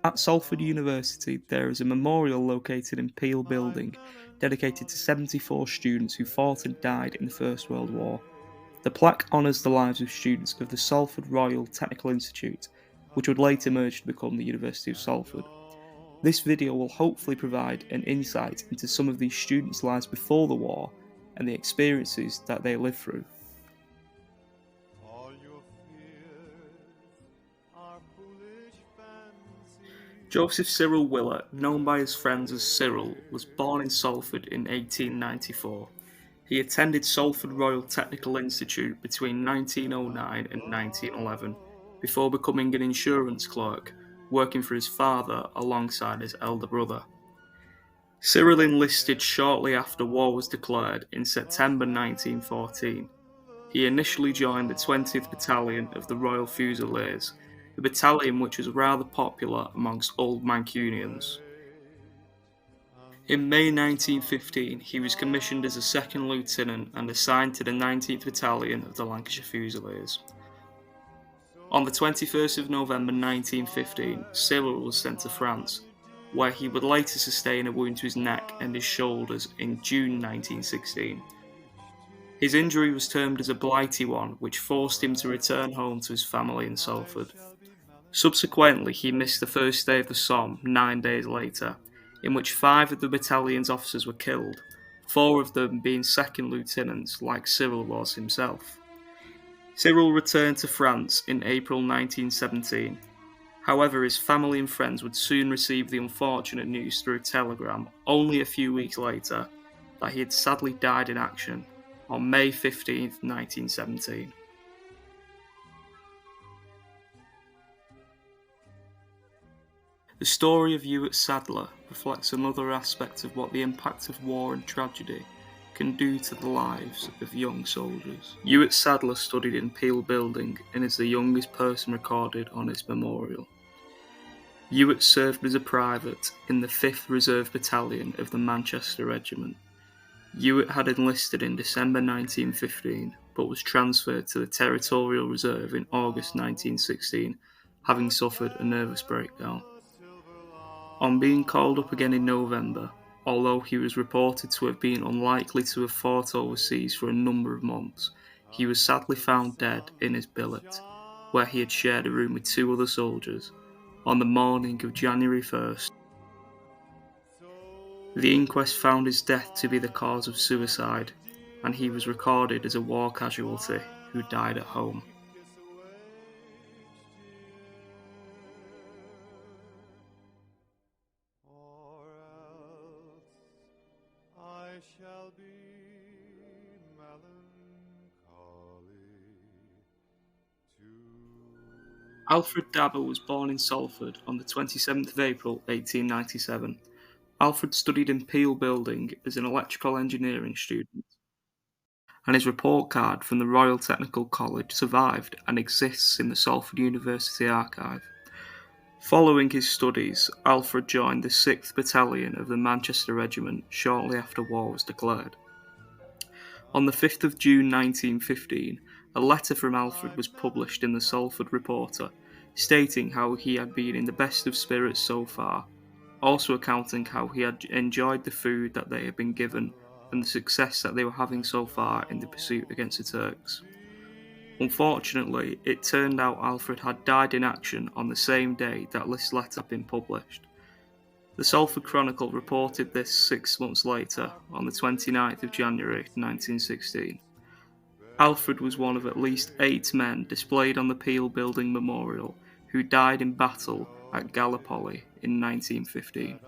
At Salford University, there is a memorial located in Peel Building dedicated to 74 students who fought and died in the First World War. The plaque honours the lives of students of the Salford Royal Technical Institute, which would later merge to become the University of Salford. This video will hopefully provide an insight into some of these students' lives before the war and the experiences that they lived through. Joseph Cyril Willett, known by his friends as Cyril, was born in Salford in 1894. He attended Salford Royal Technical Institute between 1909 and 1911, before becoming an insurance clerk, working for his father alongside his elder brother. Cyril enlisted shortly after war was declared in September 1914. He initially joined the 20th Battalion of the Royal Fusiliers, a battalion which was rather popular amongst old Mancunians. In May 1915, he was commissioned as a second lieutenant and assigned to the 19th Battalion of the Lancashire Fusiliers. On the 21st of November 1915, Cyril was sent to France, where he would later sustain a wound to his neck and his shoulders in June 1916. His injury was termed as a blighty one, which forced him to return home to his family in Salford. Subsequently, he missed the first day of the Somme 9 days later, in which 5 of the battalion's officers were killed, 4 of them being second lieutenants like Cyril was himself. Cyril returned to France in April 1917. However, his family and friends would soon receive the unfortunate news through a telegram only a few weeks later that he had sadly died in action on May 15, 1917. The story of Ewart Sadler reflects another aspect of what the impact of war and tragedy can do to the lives of young soldiers. Ewart Sadler studied in Peel Building and is the youngest person recorded on its memorial. Ewart served as a private in the 5th Reserve Battalion of the Manchester Regiment. Ewart had enlisted in December 1915 but was transferred to the Territorial Reserve in August 1916, having suffered a nervous breakdown. On being called up again in November, although he was reported to have been unlikely to have fought overseas for a number of months, he was sadly found dead in his billet, where he had shared a room with 2 other soldiers, on the morning of January 1st. The inquest found his death to be the cause of suicide, and he was recorded as a war casualty who died at home. Shall be melancholy too. Alfred Dabber was born in Salford on the 27th of April 1897. Alfred studied in Peel Building as an electrical engineering student, and his report card from the Royal Technical College survived and exists in the Salford University archive. Following his studies, Alfred joined the 6th Battalion of the Manchester Regiment shortly after war was declared. On the 5th of June 1915, a letter from Alfred was published in the Salford Reporter, stating how he had been in the best of spirits so far, also accounting how he had enjoyed the food that they had been given and the success that they were having so far in the pursuit against the Turks. Unfortunately, it turned out Alfred had died in action on the same day that this letter had been published. The Salford Chronicle reported this 6 months later, on the 29th of January 1916. Alfred was one of at least 8 men displayed on the Peel Building Memorial who died in battle at Gallipoli in 1915.